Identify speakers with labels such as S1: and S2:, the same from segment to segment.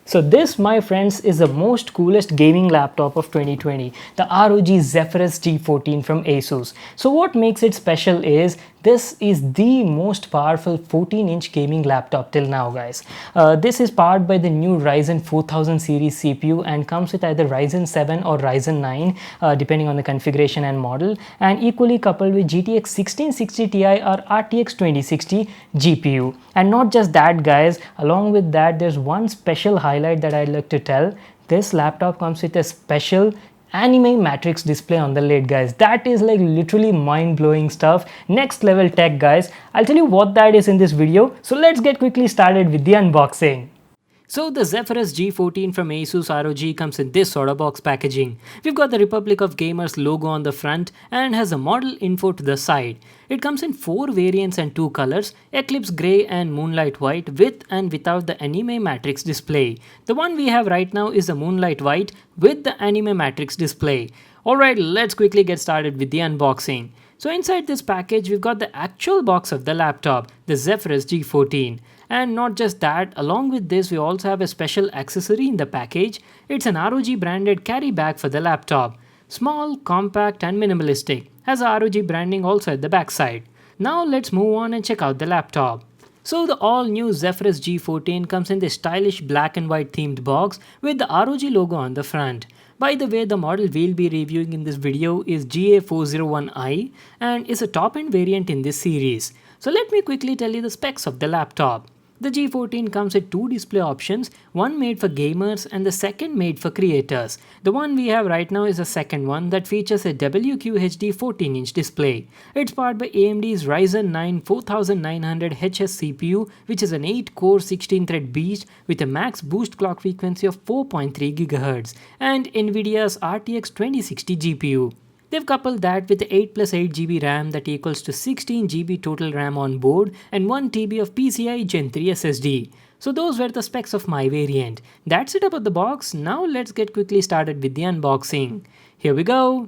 S1: So this, my friends, is the most coolest gaming laptop of 2020, the ROG Zephyrus G14 from ASUS. So what makes it special is this is the most powerful 14-inch gaming laptop till now, guys. This is powered by the new Ryzen 4000 series CPU and comes with either Ryzen 7 or Ryzen 9 depending on the configuration and model, and equally coupled with GTX 1660 Ti or RTX 2060 GPU. And not just that, guys, along with that there's one special highlight that I'd like to tell. This laptop comes with a special anime matrix display on the lid, guys. That is like literally mind-blowing stuff, next level tech, guys. I'll tell you what that is in this video, so let's get quickly started with the unboxing. So the Zephyrus G14 from ASUS ROG comes in this sort of box packaging. We've got the Republic of Gamers logo on the front and has a model info to the side. It comes in 4 variants and 2 colors, Eclipse Grey and Moonlight White, with and without the anime matrix display. The one we have right now is the Moonlight White with the anime matrix display. Alright, let's quickly get started with the unboxing. So inside this package we've got the actual box of the laptop, the Zephyrus G14. And not just that, along with this we also have a special accessory in the package. It's an ROG branded carry bag for the laptop. Small, compact and minimalistic. Has a ROG branding also at the back side. Now let's move on and check out the laptop. So the all new Zephyrus G14 comes in the stylish black and white themed box with the ROG logo on the front. By the way, the model we'll be reviewing in this video is GA401i and is a top-end variant in this series. So let me quickly tell you the specs of the laptop. The G14 comes with 2 display options, one made for gamers and the second made for creators. The one we have right now is the second one that features a WQHD 14-inch display. It's powered by AMD's Ryzen 9 4900HS CPU, which is an 8-core 16-thread beast with a max boost clock frequency of 4.3 GHz and NVIDIA's RTX 2060 GPU. They've coupled that with 8 plus 8 GB RAM that equals to 16 GB total RAM on board and 1 TB of PCIe Gen 3 SSD. So those were the specs of my variant. That's it about the box. Now let's get quickly started with the unboxing. Here we go.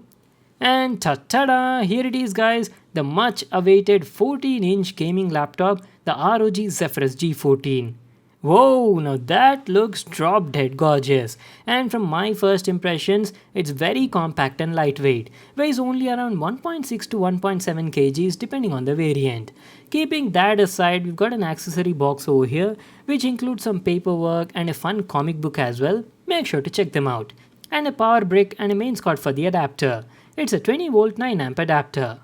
S1: And ta-da! Here it is, guys. The much awaited 14-inch gaming laptop, the ROG Zephyrus G14. Whoa, now that looks drop dead gorgeous, and from my first impressions, it's very compact and lightweight, weighs only around 1.6 to 1.7 kgs depending on the variant. Keeping that aside, we've got an accessory box over here, which includes some paperwork and a fun comic book as well. Make sure to check them out. And a power brick and a mains cord for the adapter. It's a 20 volt 9A adapter.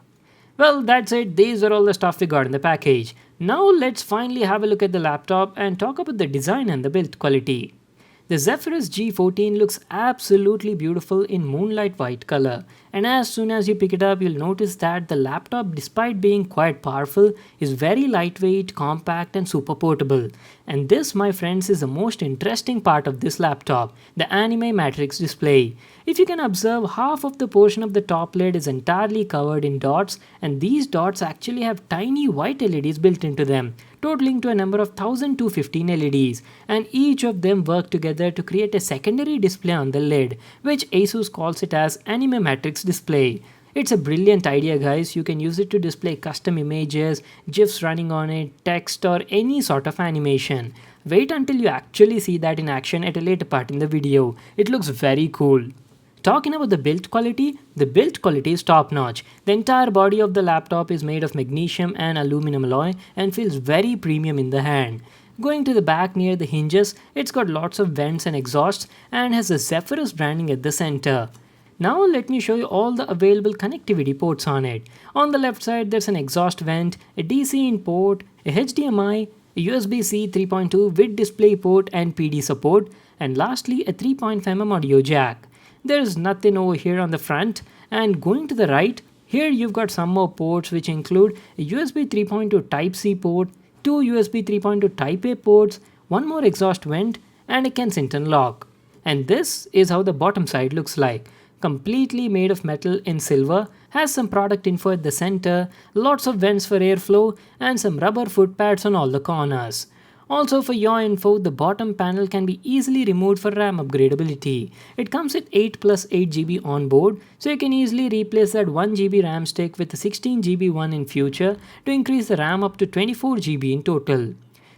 S1: Well, that's it. These are all the stuff we got in the package. Now let's finally have a look at the laptop and talk about the design and the build quality. The Zephyrus G14 looks absolutely beautiful in moonlight white color, and as soon as you pick it up you'll notice that the laptop, despite being quite powerful, is very lightweight, compact and super portable. And this, my friends, is the most interesting part of this laptop, the anime matrix display. If you can observe, half of the portion of the top lid is entirely covered in dots, and these dots actually have tiny white LEDs built into them, totaling to a number of 1215 LEDs, and each of them work together to create a secondary display on the lid, which ASUS calls it as anime matrix display. It's a brilliant idea, guys. You can use it to display custom images, GIFs running on it, text or any sort of animation. Wait until you actually see that in action at a later part in the video. It looks very cool. Talking about the build quality is top notch. The entire body of the laptop is made of magnesium and aluminum alloy and feels very premium in the hand. Going to the back near the hinges, it's got lots of vents and exhausts and has a Zephyrus branding at the center. Now let me show you all the available connectivity ports on it. On the left side there's an exhaust vent, a DC in port, a HDMI, a USB-C 3.2 with display port and PD support, and lastly a 3.5mm audio jack. There's nothing over here on the front, and going to the right, here you've got some more ports which include a USB 3.2 Type-C port, 2 USB 3.2 Type-A ports, one more exhaust vent and a Kensington lock. And this is how the bottom side looks like. Completely made of metal in silver, has some product info at the center, lots of vents for airflow and some rubber foot pads on all the corners. Also, for your info, the bottom panel can be easily removed for RAM upgradability. It comes with 8 plus 8 GB on board, so you can easily replace that 1 GB RAM stick with a 16 GB one in future to increase the RAM up to 24 GB in total.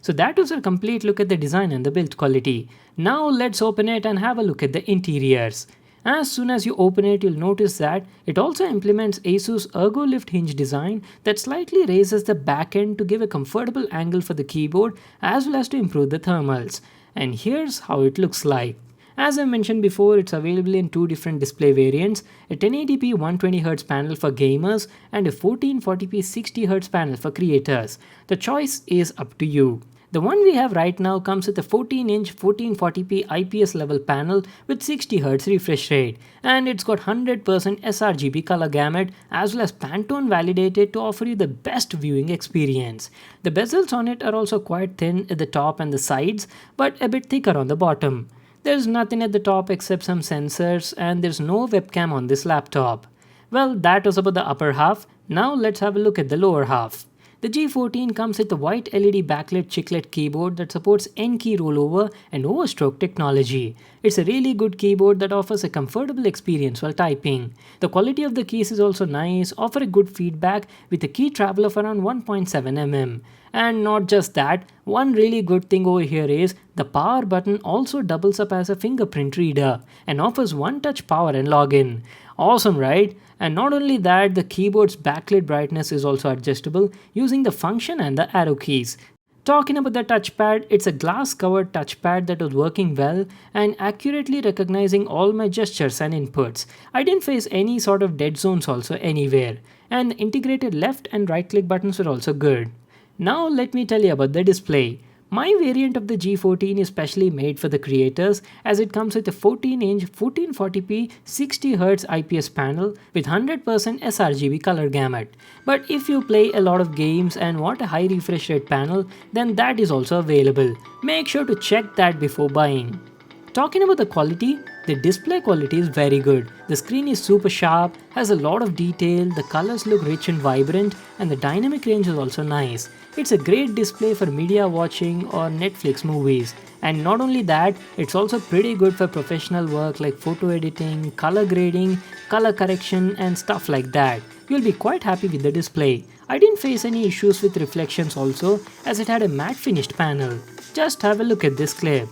S1: So that was a complete look at the design and the build quality. Now let's open it and have a look at the interiors. As soon as you open it, you'll notice that it also implements ASUS Ergo Lift hinge design that slightly raises the back end to give a comfortable angle for the keyboard as well as to improve the thermals. And here's how it looks like. As I mentioned before, it's available in two different display variants, a 1080p 120Hz panel for gamers and a 1440p 60Hz panel for creators. The choice is up to you. The one we have right now comes with a 14-inch 1440p IPS level panel with 60Hz refresh rate, and it's got 100% sRGB color gamut as well as Pantone validated to offer you the best viewing experience. The bezels on it are also quite thin at the top and the sides, but a bit thicker on the bottom. There's nothing at the top except some sensors, and there's no webcam on this laptop. Well, that was about the upper half. Now let's have a look at the lower half. The G14 comes with a white LED backlit chiclet keyboard that supports N-key rollover and overstroke technology. It's a really good keyboard that offers a comfortable experience while typing. The quality of the keys is also nice, offer a good feedback with a key travel of around 1.7 mm. And not just that, one really good thing over here is the power button also doubles up as a fingerprint reader and offers one-touch power and login. Awesome, right? And not only that, the keyboard's backlit brightness is also adjustable using the function and the arrow keys. Talking about the touchpad, it's a glass-covered touchpad that was working well and accurately recognizing all my gestures and inputs. I didn't face any sort of dead zones also anywhere. And the integrated left and right click buttons were also good. Now let me tell you about the display. My variant of the G14 is specially made for the creators as it comes with a 14-inch 1440p 60Hz IPS panel with 100% sRGB color gamut. But if you play a lot of games and want a high refresh rate panel, then that is also available. Make sure to check that before buying. Talking about the quality, the display quality is very good. The screen is super sharp, has a lot of detail, the colors look rich and vibrant, and the dynamic range is also nice. It's a great display for media watching or Netflix movies. And not only that, it's also pretty good for professional work like photo editing, color grading, color correction, and stuff like that. You'll be quite happy with the display. I didn't face any issues with reflections also, as it had a matte finished panel. Just have a look at this clip.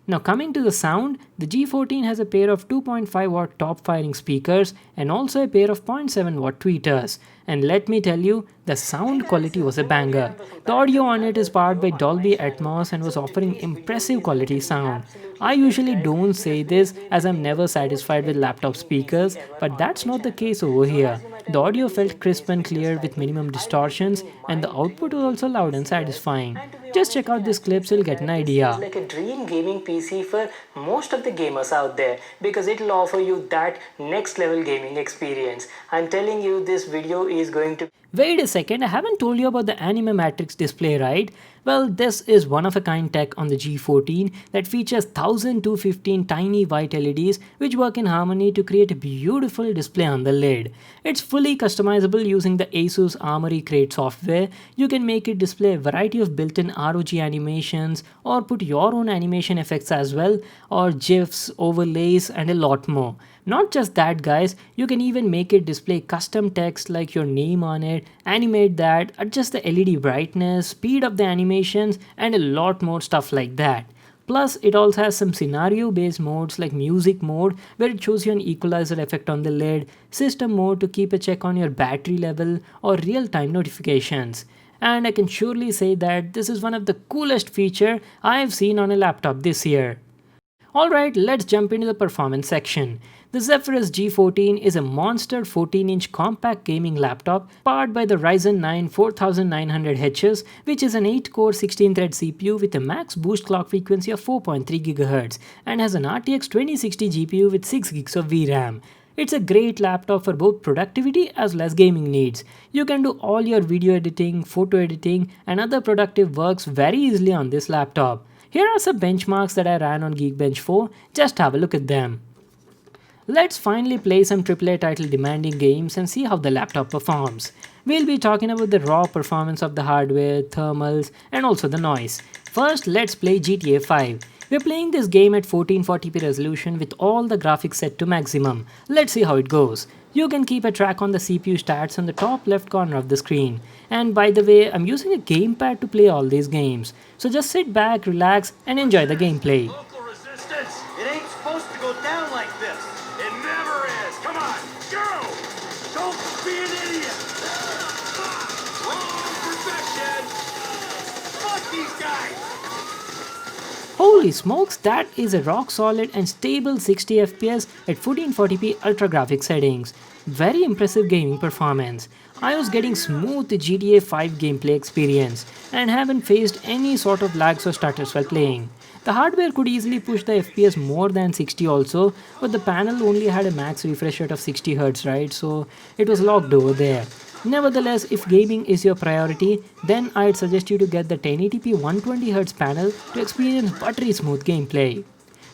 S1: Now coming to the sound, the G14 has a pair of 2.5 watt top firing speakers and also a pair of 0.7 watt tweeters. And let me tell you, the sound quality was a banger. The audio on it is powered by Dolby Atmos and was offering impressive quality sound. I usually don't say this as I'm never satisfied with laptop speakers, but that's not the case over here. The audio felt crisp and clear with minimum distortions, and the output was also loud and satisfying. Just check out this clip so you'll get an idea.
S2: It's like a dream gaming PC for most of the gamers out there because it'll offer you that next level gaming experience. I'm telling you, this video is going to...
S1: Wait a second, I haven't told you about the Anime Matrix display, right? Well, this is one-of-a-kind tech on the G14 that features 1215 tiny white LEDs which work in harmony to create a beautiful display on the lid. It's fully customizable using the ASUS Armory Crate software. You can make it display a variety of built-in ROG animations or put your own animation effects as well, or GIFs, overlays, and a lot more. Not just that, guys, you can even make it display custom text like your name on it, animate that, adjust the LED brightness, speed up the animations, and a lot more stuff like that. Plus, it also has some scenario-based modes like music mode where it shows you an equalizer effect on the lid, system mode to keep a check on your battery level, or real-time notifications. And I can surely say that this is one of the coolest features I have seen on a laptop this year. Alright, let's jump into the performance section. The Zephyrus G14 is a monster 14-inch compact gaming laptop powered by the Ryzen 9 4900HS, which is an 8-core 16-thread CPU with a max boost clock frequency of 4.3 GHz and has an RTX 2060 GPU with 6 GB of VRAM. It's a great laptop for both productivity as well as gaming needs. You can do all your video editing, photo editing, and other productive works very easily on this laptop. Here are some benchmarks that I ran on Geekbench 4, just have a look at them. Let's finally play some AAA title demanding games and see how the laptop performs. We'll be talking about the raw performance of the hardware, thermals, and also the noise. First, let's play GTA 5. We're playing this game at 1440p resolution with all the graphics set to maximum. Let's see how it goes. You can keep a track on the CPU stats on the top left corner of the screen. And by the way, I'm using a gamepad to play all these games. So just sit back, relax, and enjoy the gameplay.
S3: Local resistance! It ain't supposed to go down like this. It never is. Come on, go! Don't be an idiot! Wrong perfection! Fuck these guys!
S1: Holy smokes, that is a rock solid and stable 60 FPS at 1440p ultra graphics settings. Very impressive gaming performance. I was getting smooth GTA 5 gameplay experience and haven't faced any sort of lags or stutters while playing. The hardware could easily push the FPS more than 60 also, but the panel only had a max refresh rate of 60Hz, right? So it was locked over there. Nevertheless, if gaming is your priority, then I'd suggest you to get the 1080p 120Hz panel to experience buttery smooth gameplay.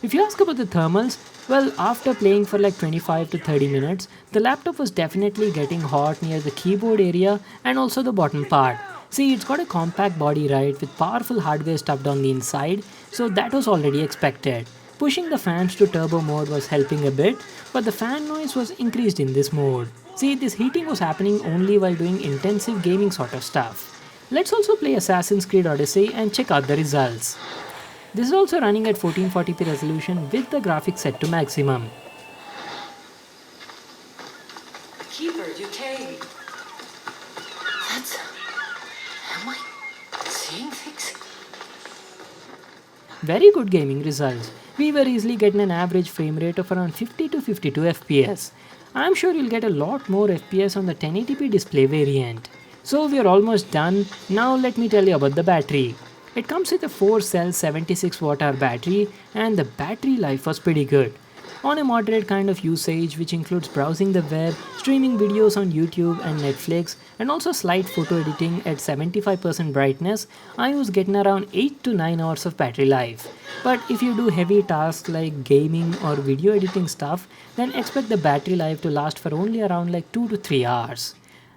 S1: If you ask about the thermals, well, after playing for like 25 to 30 minutes, the laptop was definitely getting hot near the keyboard area and also the bottom part. See, it's got a compact body, right, with powerful hardware stuffed on the inside, so that was already expected. Pushing the fans to turbo mode was helping a bit, but the fan noise was increased in this mode. See, this heating was happening only while doing intensive gaming sort of stuff. Let's also play Assassin's Creed Odyssey and check out the results. This is also running at 1440p resolution with the graphics set to maximum.
S4: Keeper, you came. That's... Am I seeing things?
S1: Very good gaming results. We were easily getting an average frame rate of around 50 to 52 FPS. I'm sure you'll get a lot more FPS on the 1080p display variant. So we are almost done. Now let me tell you about the battery. It comes with a 4-cell 76 Wh battery and the battery life was pretty good. On a moderate kind of usage which includes browsing the web, streaming videos on YouTube and Netflix and also slight photo editing at 75% brightness, I was getting around 8 to 9 hours of battery life. But if you do heavy tasks like gaming or video editing stuff, then expect the battery life to last for only around like 2 to 3 hours.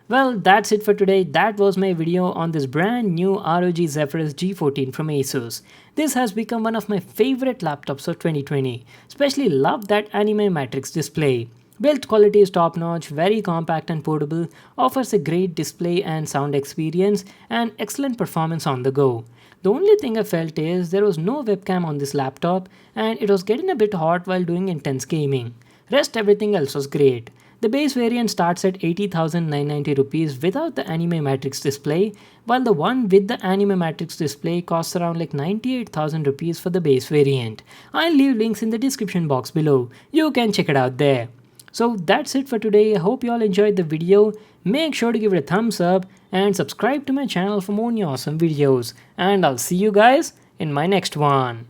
S1: Well, that's it for today. That was my video on this brand new ROG Zephyrus G14 from ASUS. This has become one of my favorite laptops of 2020. Especially love that anime matrix display. Build quality is top notch, very compact and portable, offers a great display and sound experience, and excellent performance on the go. The only thing I felt is there was no webcam on this laptop and it was getting a bit hot while doing intense gaming. Rest everything else was great. The base variant starts at 80,990 rupees without the anime matrix display, while the one with the anime matrix display costs around like 98,000 rupees for the base variant. I'll leave links in the description box below. You can check it out there. So that's it for today. I hope you all enjoyed the video. Make sure to give it a thumbs up and subscribe to my channel for more new awesome videos. And I'll see you guys in my next one.